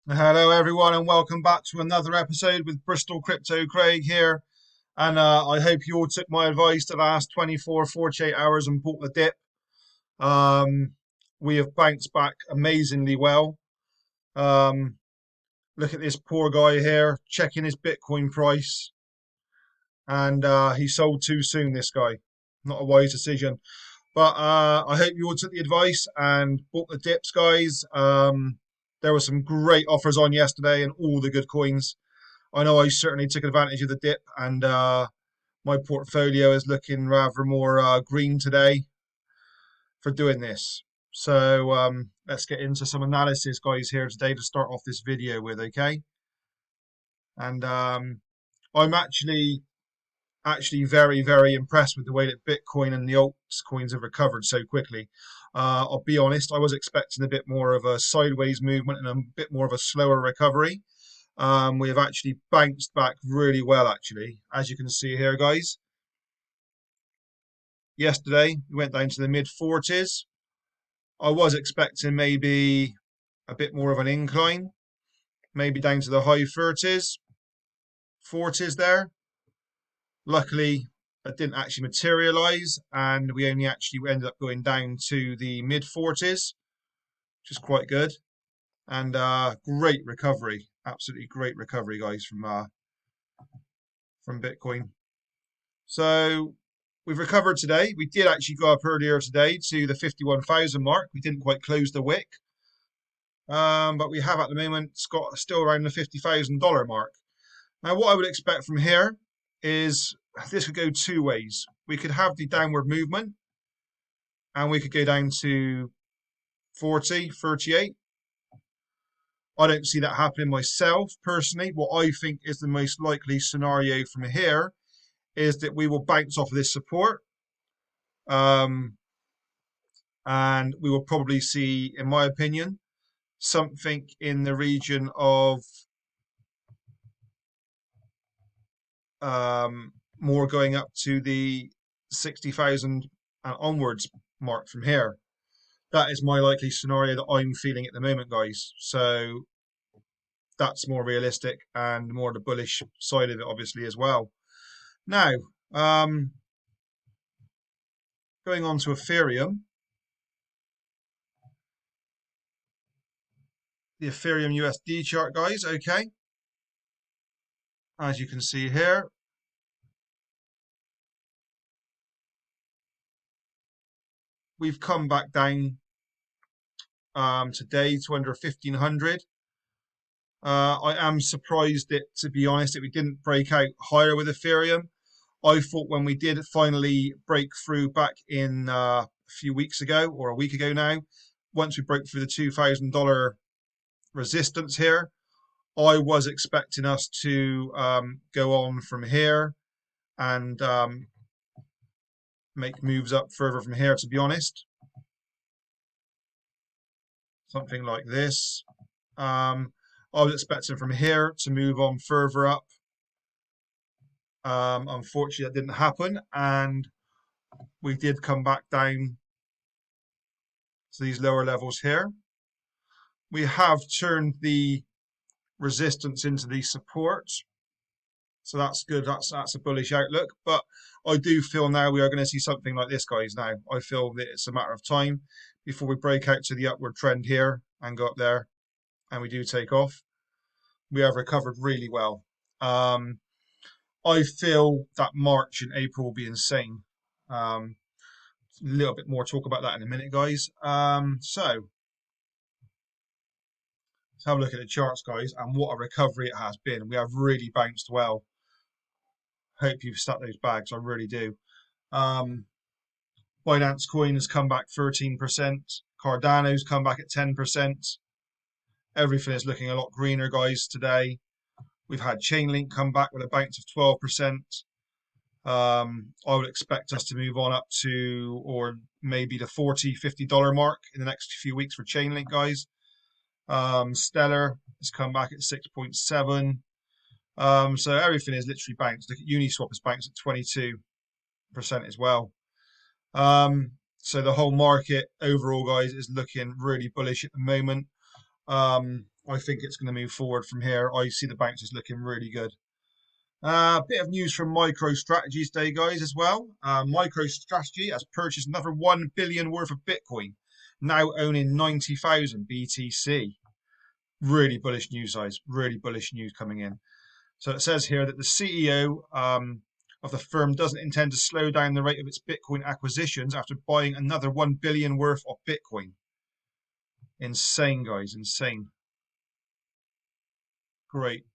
Hello, everyone, and welcome back to another episode with Bristol Crypto Craig here. And I hope you all took my advice the last 24, 48 hours and bought the dip. Um, we have bounced back amazingly well. Um, Look at this poor guy here checking his Bitcoin price, and he sold too soon. This guy, not a wise decision. But I hope you all took the advice and bought the dips, guys. There were some great offers on yesterday and all the good coins. I know I certainly took advantage of the dip, and my portfolio is looking rather more green today for doing this. So let's get into some analysis, guys, here today to start off this video with, okay? And I'm actually very, very impressed with the way that Bitcoin and the altcoins have recovered so quickly. I'll be honest, I was expecting a bit more of a sideways movement and a bit more of a slower recovery. We have actually bounced back really well, actually, as you can see here, guys. Yesterday, we went down to the mid 40s. I was expecting maybe a bit more of an incline, maybe down to the high 30s, 40s there. Luckily, that didn't actually materialize, and we only actually ended up going down to the mid 40s, which is quite good. And great recovery, absolutely great recovery, guys, from Bitcoin. So we've recovered today. We did actually go up earlier today to the 51,000 mark. We didn't quite close the wick, but we have at the moment got still around the $50,000 mark. Now, what I would expect from here is this could go two ways. We could have the downward movement, and we could go down to 40, 38. I don't see that happening myself personally. What I think is the most likely scenario from here is that we will bounce off of this support. Um, and we will probably see, in my opinion, something in the region of more going up to the 60,000 and onwards mark from here. That is my likely scenario that I'm feeling at the moment, guys. So that's more realistic and more the bullish side of it, obviously, as well. Now, um, going on to Ethereum, the Ethereum USD chart, guys. Okay, as you can see here, we've come back down today to under 1500. I am surprised that, to be honest, that we didn't break out higher with Ethereum. I thought when we did finally break through back in a few weeks ago or a week ago now, once we broke through the $2,000 resistance here, I was expecting us to go on from here and make moves up further from here, to be honest. Something like this. I was expecting from here to move on further up. Unfortunately, that didn't happen, and we did come back down to these lower levels here. We have turned the resistance into the support, so that's good. That's a bullish outlook. But I do feel now we are going to see something like this, guys. Now I feel that it's a matter of time before we break out to the upward trend here and go up there, and we do take off. We have recovered really well. I feel that March and April will be insane. A little bit more talk about that in a minute, guys. So let's have a look at the charts, guys, and what a recovery it has been. We have really bounced well. Hope you've stuck those bags. I really do. Um, Binance Coin has come back 13%. Cardano's come back at 10%. Everything is looking a lot greener, guys, today. We've had Chainlink come back with a bounce of 12%. I would expect us to move on up to, or maybe the $40, $50 mark in the next few weeks for Chainlink, guys. Stellar has come back at 6.7. So everything is literally bounced. Look at Uniswap has bounced at 22% as well. So the whole market overall, guys, is looking really bullish at the moment. I think it's going to move forward from here. I see the bounces looking really good. Bit of news from MicroStrategy today, guys, as well. MicroStrategy has purchased another 1 billion worth of Bitcoin, now owning 90,000 BTC. Really bullish news, guys. Really bullish news coming in. So it says here that the CEO of the firm doesn't intend to slow down the rate of its Bitcoin acquisitions after buying another 1 billion worth of Bitcoin. Insane, guys. Insane. Great,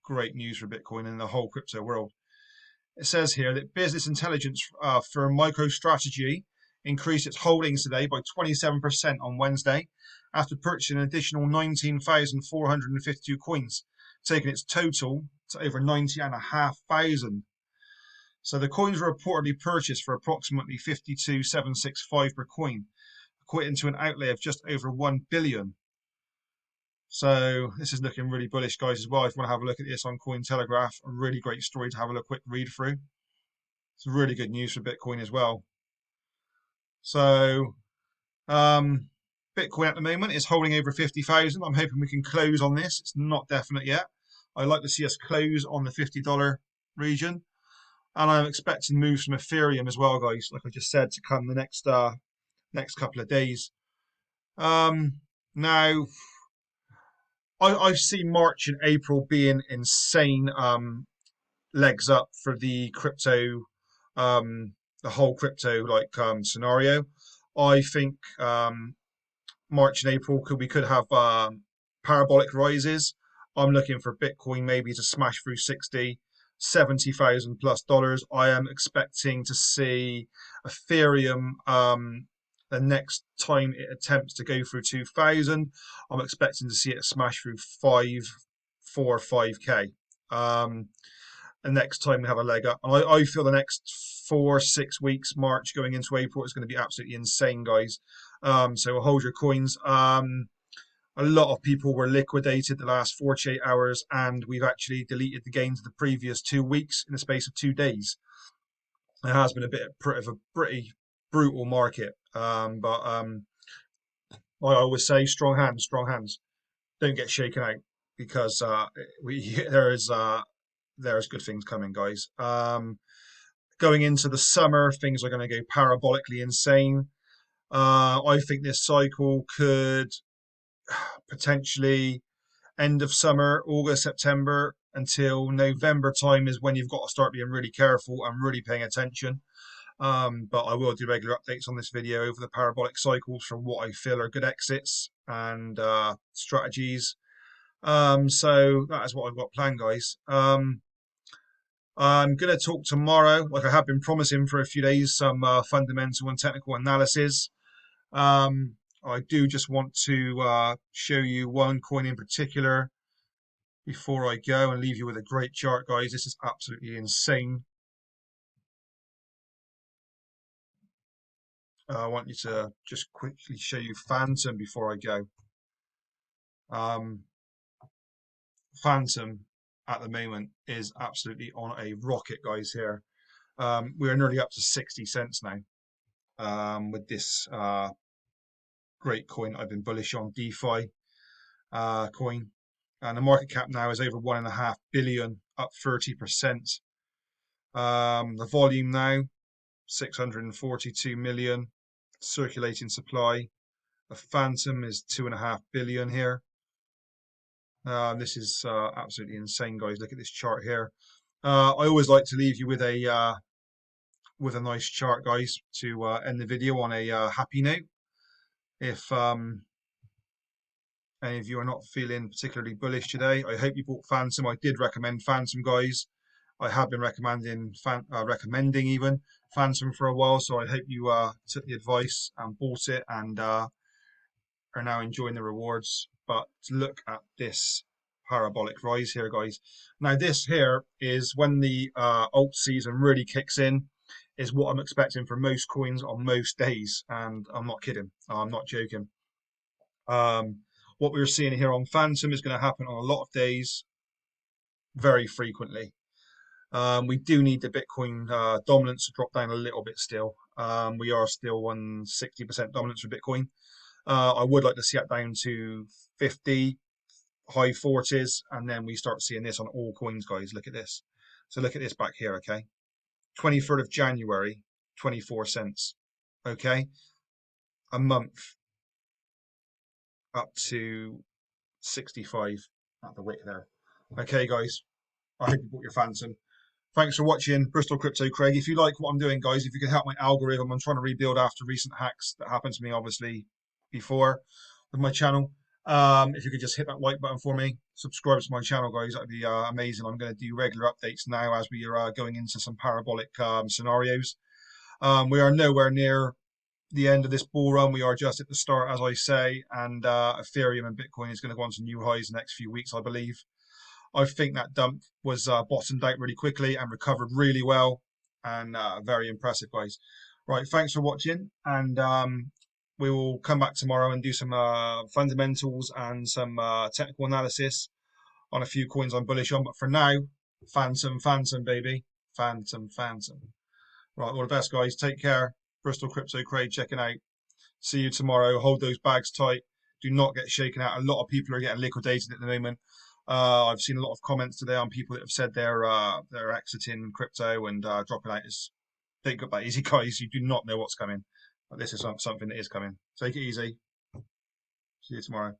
great news for Bitcoin and the whole crypto world. It says here that business intelligence firm MicroStrategy increased its holdings today by 27% on Wednesday after purchasing an additional 19,452 coins, taking its total to over 90,500. So the coins were reportedly purchased for approximately 52,765 per coin, equating to an outlay of just over 1 billion. So this is looking really bullish, guys, as well. If you want to have a look at this on Cointelegraph, a really great story to have a quick read through. It's really good news for Bitcoin as well. So Bitcoin at the moment is holding over 50,000. I'm hoping we can close on this. It's not definite yet. I'd like to see us close on the $50 region. And I'm expecting moves from Ethereum as well, guys, like I just said, to come the next couple of days. Now, I see March and April being insane legs up for the crypto, the whole crypto scenario. I think March and April we could have parabolic rises. I'm looking for Bitcoin maybe to smash through 60, 70,000 plus dollars. I am expecting to see Ethereum the next time it attempts to go through 2,000. I'm expecting to see it smash through 4 or 5K. The next time we have a leg up. And I feel the next 4-6 weeks, March going into April, is going to be absolutely insane, guys. So hold your coins. A lot of people were liquidated the last 48 hours, and we've actually deleted the gains of the previous 2 weeks in the space of 2 days. It has been a bit of a pretty brutal market, but I always say strong hands, don't get shaken out, because there's good things coming, guys. Going into the summer, things are going to go parabolically insane. I think this cycle could potentially end of summer, August, September, until November time is when you've got to start being really careful and really paying attention. But I will do regular updates on this video over the parabolic cycles from what I feel are good exits and strategies. So that is what I've got planned, guys. I'm going to talk tomorrow, like I have been promising for a few days, some fundamental and technical analysis. I do just want to show you one coin in particular before I go and leave you with a great chart, guys. This is absolutely insane. I want you to just quickly show you Fantom before I go. Fantom at the moment is absolutely on a rocket, guys, here. We're nearly up to 60 cents now with this great coin I've been bullish on, DeFi coin. And the market cap now is over 1.5 billion, up 30%. The volume now, 642 million. Circulating supply. The Fantom is 2.5 billion here. This is absolutely insane, guys. Look at this chart here. I always like to leave you with a nice chart, guys, to end the video on a happy note. If any of you are not feeling particularly bullish today, I hope you bought Fantom. I did recommend Fantom, guys. I have been recommending even Fantom for a while, so I hope you took the advice and bought it and are now enjoying the rewards. But look at this parabolic rise here, guys. Now this here is when the alt season really kicks in, is what I'm expecting for most coins on most days, and I'm not kidding. I'm not joking. What we're seeing here on Fantom is going to happen on a lot of days, very frequently. We do need the Bitcoin dominance to drop down a little bit still. We are still on 60% dominance for Bitcoin. I would like to see it down to 50, high 40s, and then we start seeing this on all coins, guys. Look at this. So look at this back here, okay? 23rd of January, 24 cents. Okay, a month up to 65 at the wick there. Okay, guys, I hope you bought your Fantom. Thanks for watching Bristol Crypto Craig. If you like what I'm doing, guys, if you could help my algorithm, I'm trying to rebuild after recent hacks that happened to me, obviously, before with my channel. If you could just hit that like button for me, subscribe to my channel, guys, that'd be amazing. I'm going to do regular updates now as we are going into some parabolic scenarios. We are nowhere near the end of this bull run. We are just at the start, as I say, and Ethereum and Bitcoin is going to go on to new highs the next few weeks, I believe. I think that dump was bottomed out really quickly and recovered really well, and very impressive, guys. Right, thanks for watching, and we will come back tomorrow and do some fundamentals and some technical analysis on a few coins I'm bullish on. But for now, Fantom, baby. Fantom. Right, all the best, guys. Take care. Bristol Crypto Craig checking out. See you tomorrow. Hold those bags tight. Do not get shaken out. A lot of people are getting liquidated at the moment. I've seen a lot of comments today on people that have said they're exiting crypto and dropping out. Take it that easy, guys. You do not know what's coming. But this is something that is coming. Take it easy. See you tomorrow.